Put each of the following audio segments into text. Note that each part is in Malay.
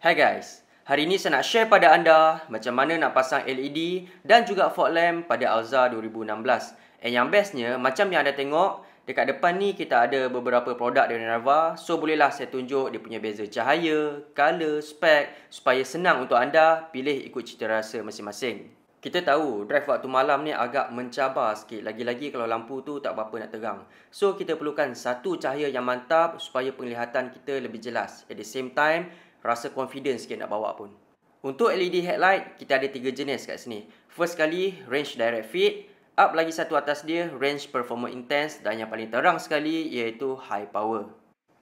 Hai guys, hari ini saya nak share pada anda macam mana nak pasang LED dan juga fog lamp pada Alza 2016. Yang bestnya, macam yang anda tengok, dekat depan ni kita ada beberapa produk dari Narva. So bolehlah saya tunjuk dia punya beza cahaya, color, spek supaya senang untuk anda pilih ikut cita rasa masing-masing. Kita tahu drive waktu malam ni agak mencabar sikit, lagi-lagi kalau lampu tu tak berapa nak terang. So kita perlukan satu cahaya yang mantap supaya penglihatan kita lebih jelas. At the same time, rasa confidence sikit nak bawa pun. Untuk LED headlight, kita ada 3 jenis kat sini. First kali, range direct fit. Up lagi satu atas dia, range performance intense. Dan yang paling terang sekali iaitu high power.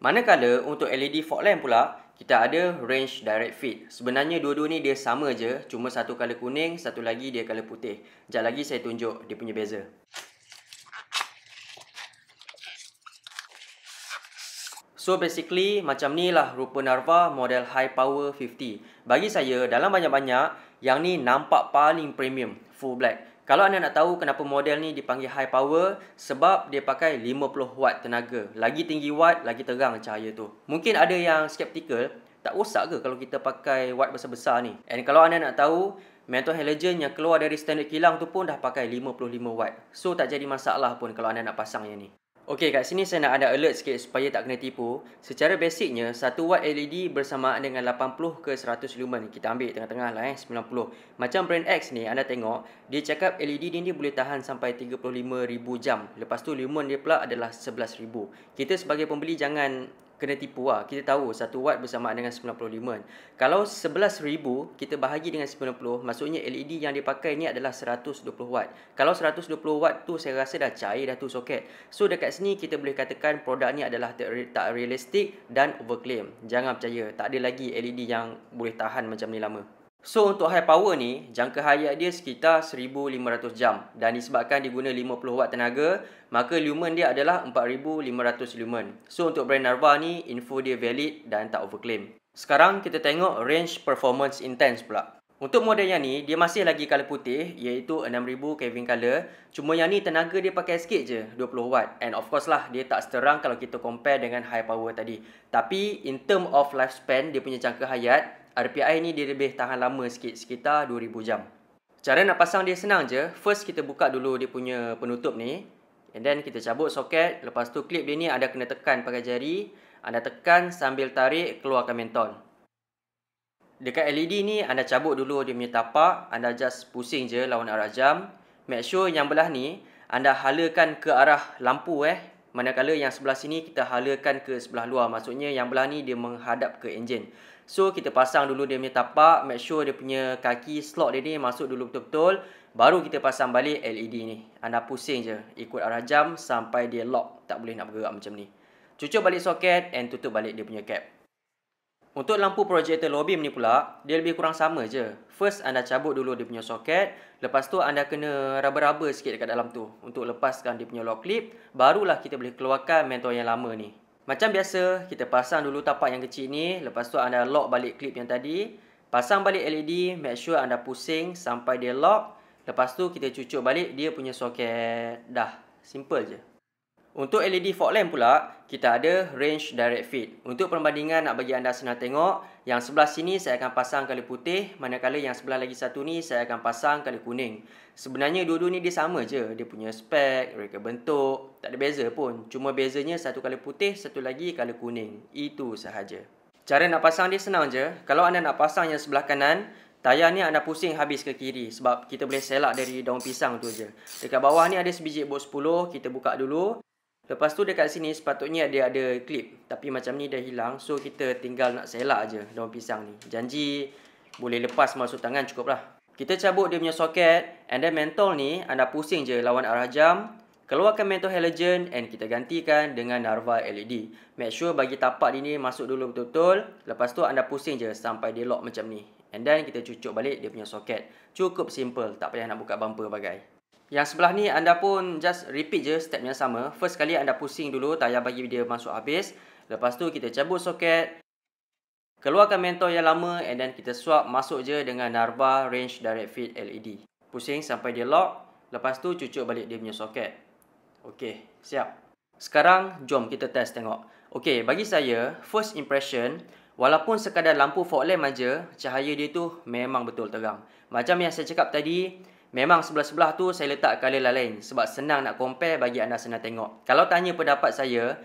Manakala untuk LED fog lamp pula, kita ada range direct fit. Sebenarnya dua-dua ni dia sama je, cuma satu colour kuning, satu lagi dia colour putih. Sekejap lagi saya tunjuk dia punya beza. So basically macam ni lah rupa Narva model high power 50. Bagi saya dalam banyak-banyak yang ni nampak paling premium, full black. Kalau anda nak tahu kenapa model ni dipanggil high power, sebab dia pakai 50 watt tenaga. Lagi tinggi watt, lagi terang cahaya tu. Mungkin ada yang skeptical, tak rosak ke kalau kita pakai watt besar-besar ni? And kalau anda nak tahu, menthol halogen yang keluar dari standard kilang tu pun dah pakai 55 watt. So tak jadi masalah pun kalau anda nak pasang yang ni. Okey, kat sini saya nak ada alert sikit supaya tak kena tipu. Secara basicnya, 1 watt LED bersamaan dengan 80 ke 100 lumen. Kita ambil tengah-tengah lah 90. Macam brand X ni, anda tengok, dia cakap LED ni boleh tahan sampai 35,000 jam. Lepas tu lumen dia pula adalah 11,000. Kita sebagai pembeli jangan kena tipu lah. Kita tahu 1 watt bersamaan dengan 90 lumen. Kalau 11,000 kita bahagi dengan 90, maksudnya LED yang dipakai ni adalah 120 watt. Kalau 120 watt tu saya rasa dah cair dah tu soket. So dekat sini kita boleh katakan produk ni adalah tak realistik dan overclaim. Jangan percaya, tak ada lagi LED yang boleh tahan macam ni lama. So untuk high power ni, jangka hayat dia sekitar 1500 jam. Dan disebabkan dia guna 50 watt tenaga, maka lumen dia adalah 4500 lumen. So untuk brand Narva ni, info dia valid dan tak overclaim. Sekarang kita tengok range performance intense pula. Untuk model yang ni, dia masih lagi color putih, iaitu 6000 Kelvin color. Cuma yang ni tenaga dia pakai sikit je, 20 watt. And of course lah, dia tak seterang kalau kita compare dengan high power tadi. Tapi in term of lifespan, dia punya jangka hayat, RPI ni dia lebih tahan lama sikit, sekitar 2000 jam. Cara nak pasang dia senang je. First kita buka dulu dia punya penutup ni. And then kita cabut soket. Lepas tu klip dia ni anda kena tekan pakai jari. Anda tekan sambil tarik, keluarkan mentol. Dekat LED ni anda cabut dulu dia punya tapak. Anda just pusing je lawan arah jam. Make sure yang belah ni anda halakan ke arah lampu Manakala yang sebelah sini kita halakan ke sebelah luar. Maksudnya yang belah ni dia menghadap ke enjin. So kita pasang dulu dia punya tapak. Make sure dia punya kaki slot dia ni masuk dulu betul-betul. Baru kita pasang balik LED ni. Anda pusing je ikut arah jam sampai dia lock. Tak boleh nak bergerak macam ni. Cucuk balik soket and tutup balik dia punya cap. Untuk lampu projector low beam ni pula, dia lebih kurang sama je. First anda cabut dulu dia punya soket. Lepas tu anda kena raba-raba sikit dekat dalam tu untuk lepaskan dia punya lock clip. Barulah kita boleh keluarkan mentol yang lama ni. Macam biasa, kita pasang dulu tapak yang kecil ni. Lepas tu anda lock balik clip yang tadi. Pasang balik LED, make sure anda pusing sampai dia lock. Lepas tu kita cucuk balik dia punya soket. Dah, simple je. Untuk LED fog lamp pula, kita ada range direct fit. Untuk perbandingan nak bagi anda senang tengok, yang sebelah sini saya akan pasang color putih, manakala yang sebelah lagi satu ni saya akan pasang color kuning. Sebenarnya dua-dua ni dia sama je. Dia punya spek, reka bentuk, tak ada beza pun. Cuma bezanya satu color putih, satu lagi color kuning. Itu sahaja. Cara nak pasang dia senang je. Kalau anda nak pasang yang sebelah kanan, tayar ni anda pusing habis ke kiri. Sebab kita boleh selak dari daun pisang tu je. Dekat bawah ni ada sebiji box 10, kita buka dulu. Lepas tu dekat sini sepatutnya dia ada klip. Tapi macam ni dah hilang. So kita tinggal nak selak je daun pisang ni. Janji boleh lepas masuk tangan cukup lah. Kita cabut dia punya soket. And then mentol ni anda pusing je lawan arah jam. Keluarkan menthol halogen and kita gantikan dengan Narva LED. Make sure bagi tapak dia ni masuk dulu betul-betul. Lepas tu anda pusing je sampai dia lock macam ni. And then kita cucuk balik dia punya soket. Cukup simple. Tak payah nak buka bumper bagai. Yang sebelah ni anda pun just repeat je step yang sama. First kali anda pusing dulu tayar bagi dia masuk habis. Lepas tu kita cabut soket. Keluarkan mentol yang lama and then kita swap masuk je dengan Narva Range Direct Fit LED. Pusing sampai dia lock. Lepas tu cucuk balik dia punya soket. Okey, siap. Sekarang jom kita test tengok. Okey, bagi saya first impression Walaupun sekadar lampu fog lamp aja, cahaya dia tu memang betul terang. Macam yang saya cakap tadi, memang sebelah-sebelah tu saya letak colour lain sebab senang nak compare bagi anda senang tengok. Kalau tanya pendapat saya,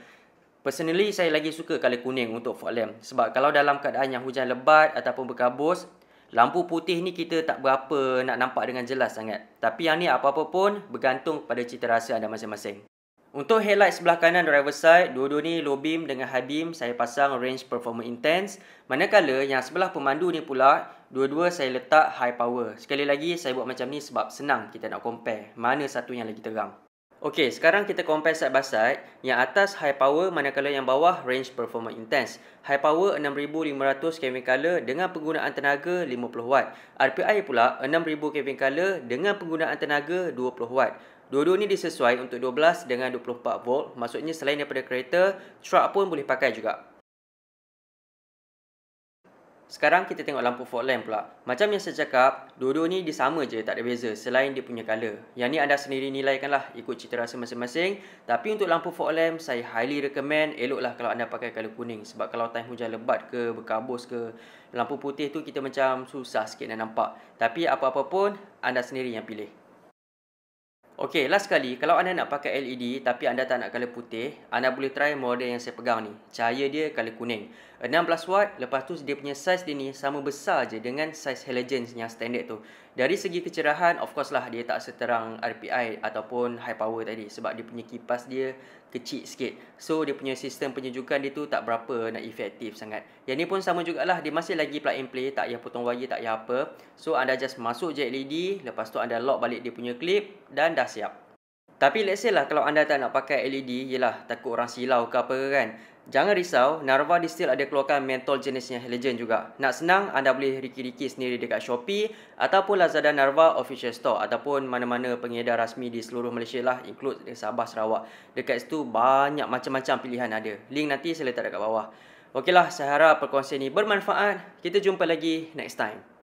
personally saya lagi suka colour kuning untuk fog lamp. Sebab kalau dalam keadaan yang hujan lebat ataupun berkabus, lampu putih ni kita tak berapa nak nampak dengan jelas sangat. Tapi yang ni apa-apa pun bergantung pada cita rasa anda masing-masing. Untuk headlight sebelah kanan driver side, dua-dua ni low beam dengan high beam saya pasang range performance intense. Manakala yang sebelah pemandu ni pula, dua-dua saya letak high power. Sekali lagi saya buat macam ni sebab senang kita nak compare mana satu yang lagi terang. Okey, sekarang kita compare side by side. Yang atas high power manakala yang bawah range performance intense. High power 6500 Kelvin color dengan penggunaan tenaga 50 watt. RPI pula 6000 Kelvin color dengan penggunaan tenaga 20 watt. Dua-dua ni disesuai untuk 12 dengan 24 volt. Maksudnya selain daripada kereta, truck pun boleh pakai juga. Sekarang kita tengok lampu fog lamp pula. Macam yang saya cakap, dua-dua ni dia sama je, tak ada beza selain dia punya color. Yang ni anda sendiri nilaikanlah ikut cita rasa masing-masing. Tapi untuk lampu fog lamp, saya highly recommend eloklah kalau anda pakai color kuning. Sebab kalau time hujan lebat ke, berkabus ke, lampu putih tu kita macam susah sikit nak nampak. Tapi apa-apa pun, anda sendiri yang pilih. Okey, last sekali, kalau anda nak pakai LED tapi anda tak nak color putih, anda boleh try model yang saya pegang ni. Cahaya dia color kuning. 16 watt, lepas tu dia punya size dia ni sama besar je dengan size halogen yang standard tu. Dari segi kecerahan, of course lah dia tak seterang RPI ataupun high power tadi. Sebab dia punya kipas dia kecil sikit. So, dia punya sistem penyejukan dia tu tak berapa nak efektif sangat. Yang ni pun sama jugalah, dia masih lagi plug and play, tak payah potong wire, tak payah apa. So, anda just masuk je LED, lepas tu anda lock balik dia punya clip dan dah siap. Tapi let's say lah kalau anda tak nak pakai LED, yelah takut orang silau ke apa kan. Jangan risau, Narva Distill ada keluarkan mentol jenisnya halogen juga. Nak senang, anda boleh riki-riki sendiri dekat Shopee ataupun Lazada Narva Official Store ataupun mana-mana pengedar rasmi di seluruh Malaysia lah, include Sabah, Sarawak. Dekat situ banyak macam-macam pilihan ada. Link nanti saya letak dekat bawah. Okeylah, saya harap perkongsian ini bermanfaat. Kita jumpa lagi next time.